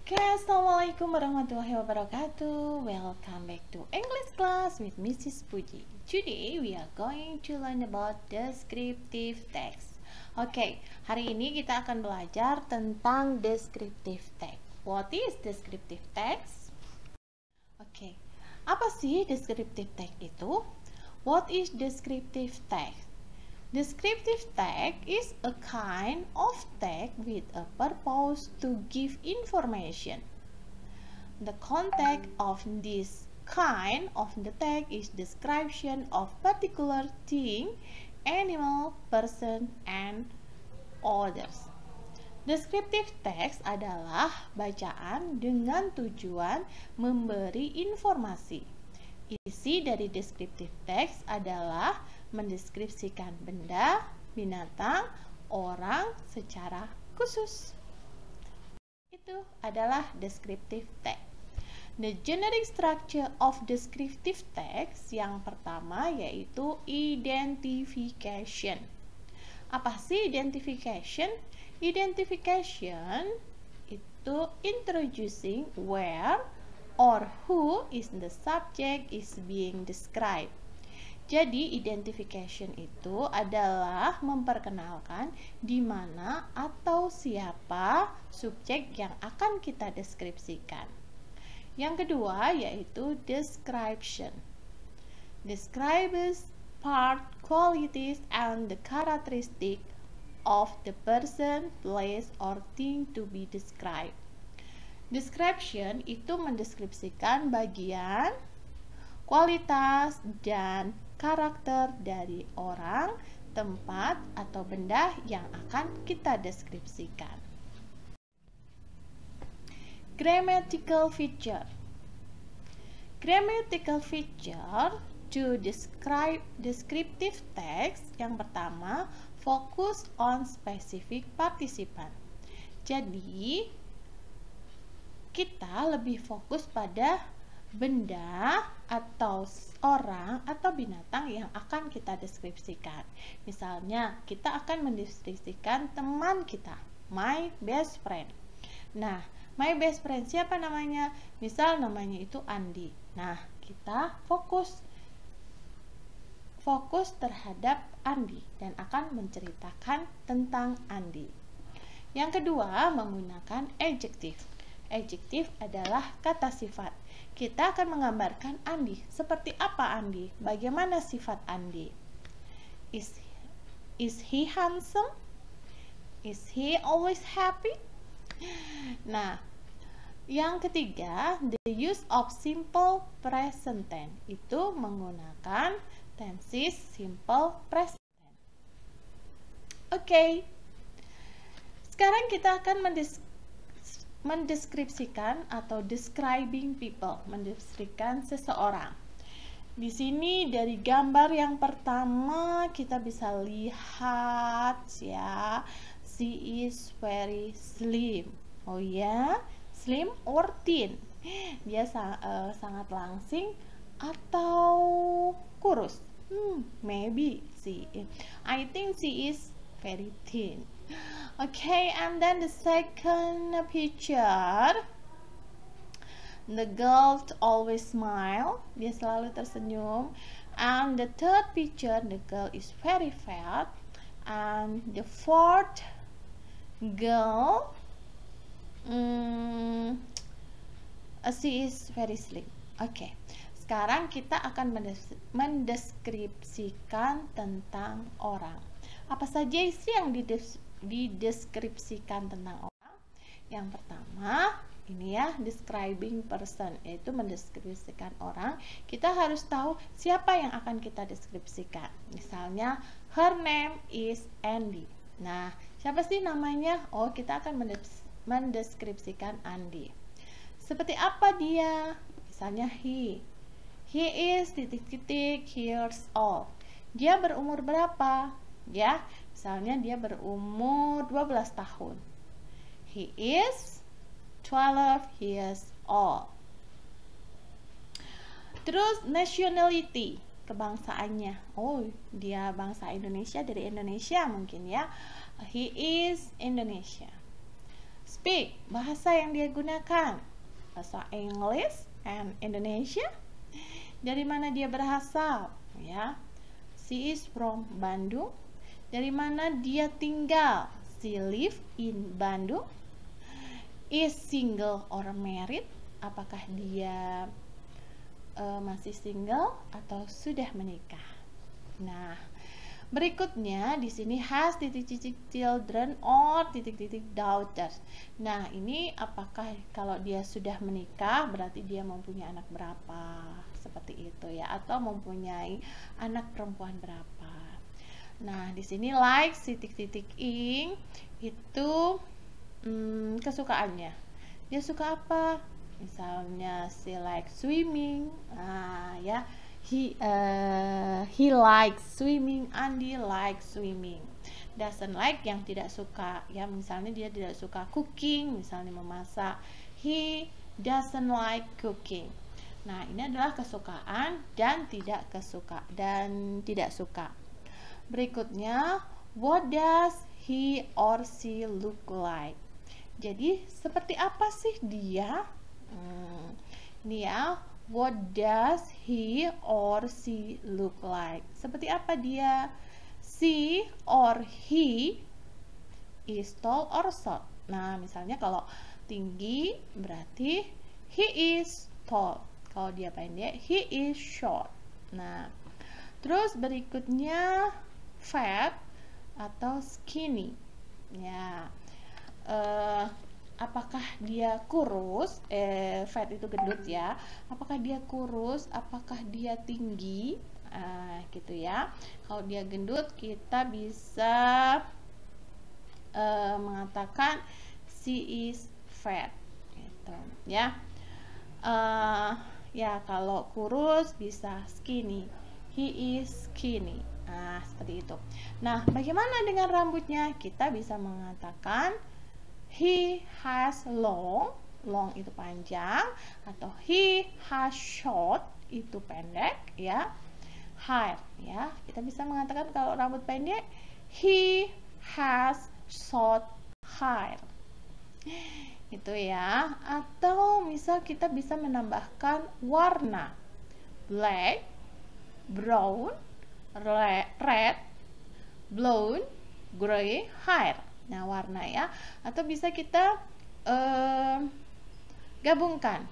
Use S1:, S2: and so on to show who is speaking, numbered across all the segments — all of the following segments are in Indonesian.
S1: Oke, assalamualaikum warahmatullahi wabarakatuh. Welcome back to English class with Mrs. Puji. Today we are going to learn about descriptive text. Oke, hari ini kita akan belajar tentang descriptive text. What is descriptive text? Oke, apa sih descriptive text itu? What is descriptive text? Descriptive text is a kind of text with a purpose to give information. The context of this kind of the text is description of particular thing, animal, person, and others. Descriptive text adalah bacaan dengan tujuan memberi informasi. Isi dari descriptive text adalah mendeskripsikan benda, binatang, orang secara khusus. Itu adalah descriptive text. The generic structure of descriptive text yang pertama yaitu identification. Apa sih identification? Identification itu introducing where or who is the subject is being described. Jadi identification itu adalah memperkenalkan di mana atau siapa subjek yang akan kita deskripsikan. Yang kedua yaitu description. Describes part, qualities, and the characteristic of the person, place, or thing to be described. Description itu mendeskripsikan bagian, kualitas, dan karakter dari orang, tempat, atau benda yang akan kita deskripsikan. Grammatical feature. Grammatical feature to describe descriptive text yang pertama, focus on specific participant. Jadi, kita lebih fokus pada benda atau orang atau binatang yang akan kita deskripsikan. Misalnya, kita akan mendeskripsikan teman kita, my best friend. Nah, my best friend siapa namanya? Misal namanya itu Andi. Nah, kita fokus terhadap Andi dan akan menceritakan tentang Andi. Yang kedua, menggunakan adjective. Adjective adalah kata sifat. Kita akan menggambarkan Andi. Seperti apa Andi? Bagaimana sifat Andi? Is he handsome? Is he always happy? Nah, yang ketiga, the use of simple present tense. Itu menggunakan tenses simple present tense. Oke. Sekarang kita akan mendeskripsikan atau describing people, mendeskripsikan seseorang. Di sini dari gambar yang pertama kita bisa lihat ya, she is very slim. Oh ya, slim or thin. Dia sangat langsing atau kurus. Maybe I think she is very thin. Okay, and then the second picture, the girl always smile, dia selalu tersenyum. And the third picture, the girl is very fat. And the fourth girl, she is very slim. Okay, sekarang kita akan mendeskripsikan tentang orang. Apa saja isi yang dideskripsikan tentang orang? Yang pertama, ini ya, describing person, yaitu mendeskripsikan orang. Kita harus tahu siapa yang akan kita deskripsikan. Misalnya, her name is Andy. Nah, siapa sih namanya? Oh, kita akan mendeskripsikan Andy. Seperti apa dia? Misalnya, he is ... years old. Dia berumur berapa? Ya, misalnya dia berumur 12 tahun. He is 12 years old. Terus nationality, kebangsaannya. Oh, dia bangsa Indonesia, dari Indonesia mungkin ya. He is Indonesia. Speak, bahasa yang dia gunakan. Bahasa English and Indonesia. Dari mana dia berasal? Ya. She is from Bandung. Dari mana dia tinggal? She live in Bandung. Is single or married? Apakah dia masih single atau sudah menikah? Nah, berikutnya di sini has titik-titik children or titik-titik daughters. Nah, ini apakah kalau dia sudah menikah berarti dia mempunyai anak berapa? Seperti itu ya, atau mempunyai anak perempuan berapa? Nah, di sini like titik-titik ing itu kesukaannya. Dia suka apa? Misalnya she like swimming. Ya. He likes swimming. Andi likes swimming. Doesn't like yang tidak suka, ya, misalnya dia tidak suka cooking, misalnya memasak. He doesn't like cooking. Nah, ini adalah kesukaan dan tidak suka. Berikutnya, what does he or she look like? Jadi seperti apa sih dia? Ini ya, what does he or she look like? Seperti apa dia? She or he is tall or short. Nah, misalnya kalau tinggi berarti he is tall. Kalau dia pendek, he is short. Nah, terus berikutnya fat atau skinny. Ya. Apakah dia kurus? Fat itu gendut ya. Apakah dia kurus? Apakah dia tinggi? Gitu ya. Kalau dia gendut, kita bisa mengatakan she is fat. Gitu ya. Ya, kalau kurus bisa skinny. He is skinny. Seperti itu. Nah, bagaimana dengan rambutnya? Kita bisa mengatakan he has long itu panjang, atau he has short itu pendek ya. Hair ya, kita bisa mengatakan kalau rambut pendek he has short hair. Itu ya. Atau misal kita bisa menambahkan warna, black, brown, red, blonde, gray hair. Nah, warna ya. Atau bisa kita gabungkan.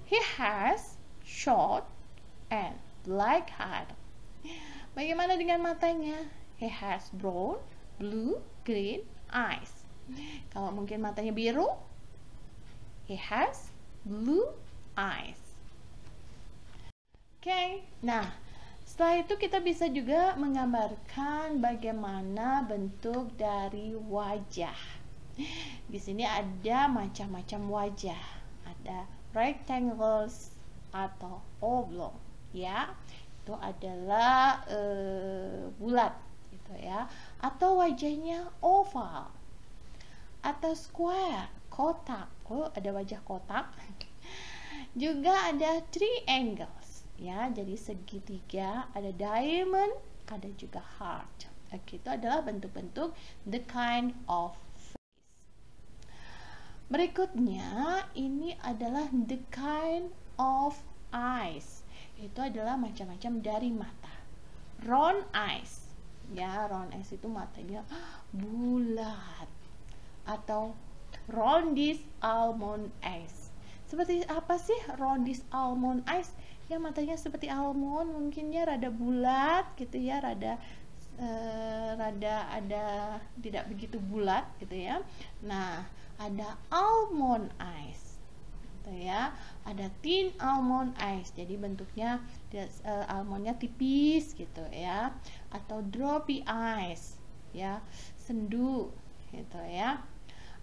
S1: He has short and black hair. Bagaimana dengan matanya? He has brown, blue, green eyes. Kalau mungkin matanya biru, he has blue eyes. Oke. Nah, setelah itu kita bisa juga menggambarkan bagaimana bentuk dari wajah. Di sini ada macam-macam wajah. Ada rectangles atau oblong, ya. Itu adalah bulat, gitu ya. Atau wajahnya oval atau square, kotak. Oh, ada wajah kotak. Juga ada triangles. Ya, jadi segitiga, ada diamond, ada juga heart. Oke, itu adalah bentuk-bentuk the kind of face. Berikutnya, ini adalah the kind of eyes. Itu adalah macam-macam dari mata. Round eyes. Ya, round eyes itu matanya bulat. Atau roundish almond eyes. Seperti apa sih roundish almond eyes? Ya, matanya seperti almond, mungkinnya rada bulat gitu ya, rada ada tidak begitu bulat gitu ya. Nah, ada almond eyes gitu ya. Ada thin almond eyes. Jadi bentuknya almondnya tipis gitu ya. Atau droopy eyes ya, sendu gitu ya.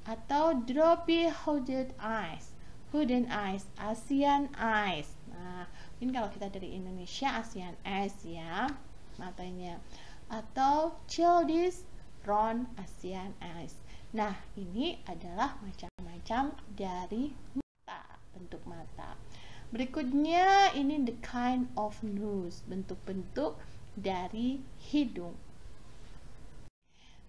S1: Atau droopy hooded eyes. Hooded eyes, Asian eyes. Nah, ini kalau kita dari Indonesia Asian eyes ya matanya. Atau childish round Asian eyes. Nah, ini adalah macam-macam dari mata, bentuk mata. Berikutnya ini the kind of nose, bentuk-bentuk dari hidung.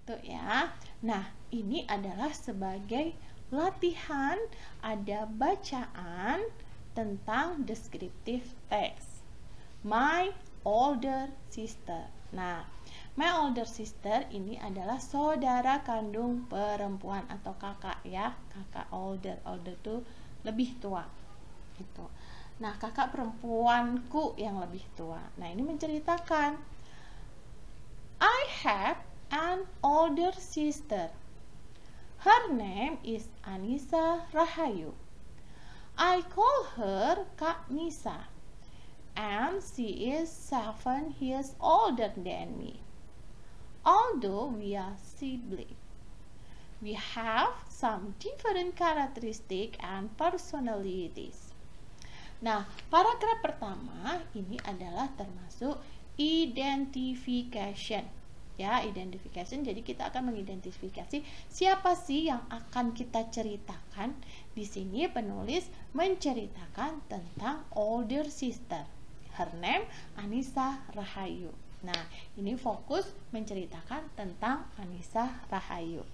S1: Tuh ya. Nah, ini adalah sebagai latihan, ada bacaan tentang descriptive text. My older sister. Nah, my older sister ini adalah saudara kandung perempuan atau kakak ya. Kakak older. Older tuh lebih tua. Gitu. Nah, kakak perempuanku yang lebih tua. Nah, ini menceritakan I have an older sister. Her name is Anissa Rahayu. I call her Kak Nisa, and she is 7 years older than me. Although we are siblings, we have some different characteristics and personalities. Nah, paragraf pertama ini adalah termasuk identification. Ya, identification. Jadi kita akan mengidentifikasi siapa sih yang akan kita ceritakan. Di sini penulis menceritakan tentang older sister. Her name Anissa Rahayu. Nah, ini fokus menceritakan tentang Anissa Rahayu.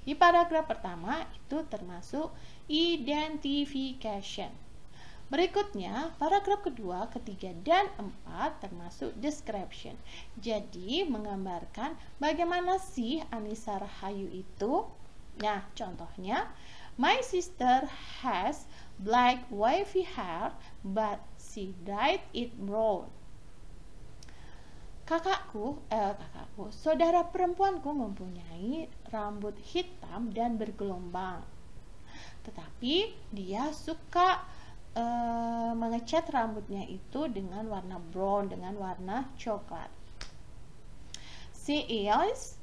S1: Di paragraf pertama itu termasuk identification. Berikutnya, paragraf kedua, ketiga, dan 4 termasuk description. Jadi, menggambarkan bagaimana sih Anissa Rahayu itu. Nah, contohnya, my sister has black wavy hair, but she dyed it brown. Kakakku, saudara perempuanku mempunyai rambut hitam dan bergelombang. Tetapi dia suka mengecat rambutnya itu dengan warna brown, dengan warna coklat. She is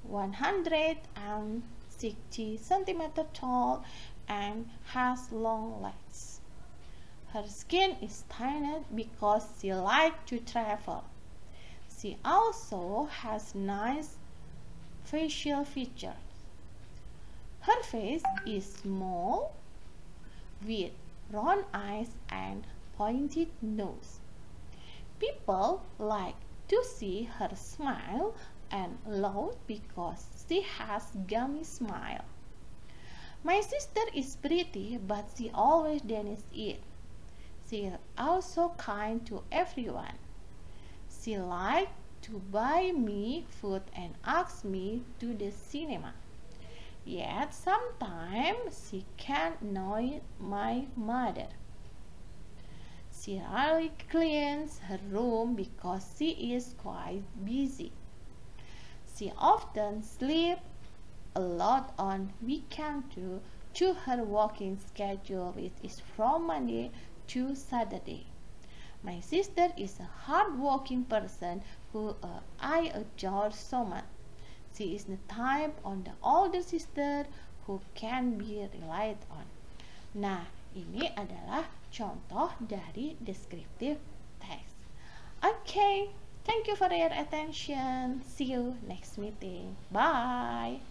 S1: 160 cm tall and has long legs. Her skin is tanned because she likes to travel. She also has nice facial features. Her face is small with round eyes and pointed nose. People like to see her smile and laugh because she has gummy smile. My sister is pretty, but she always denies it. She is also kind to everyone. She likes to buy me food and ask me to the cinema. Yet sometimes she can annoy my mother. She rarely cleans her room because she is quite busy. She often sleeps a lot on weekends too. Her working schedule is from Monday to Saturday. My sister is a hard-working person who I adore so much. She is the type of the older sister who can be relied on. Nah, ini adalah contoh dari descriptive text. Okay, thank you for your attention. See you next meeting. Bye.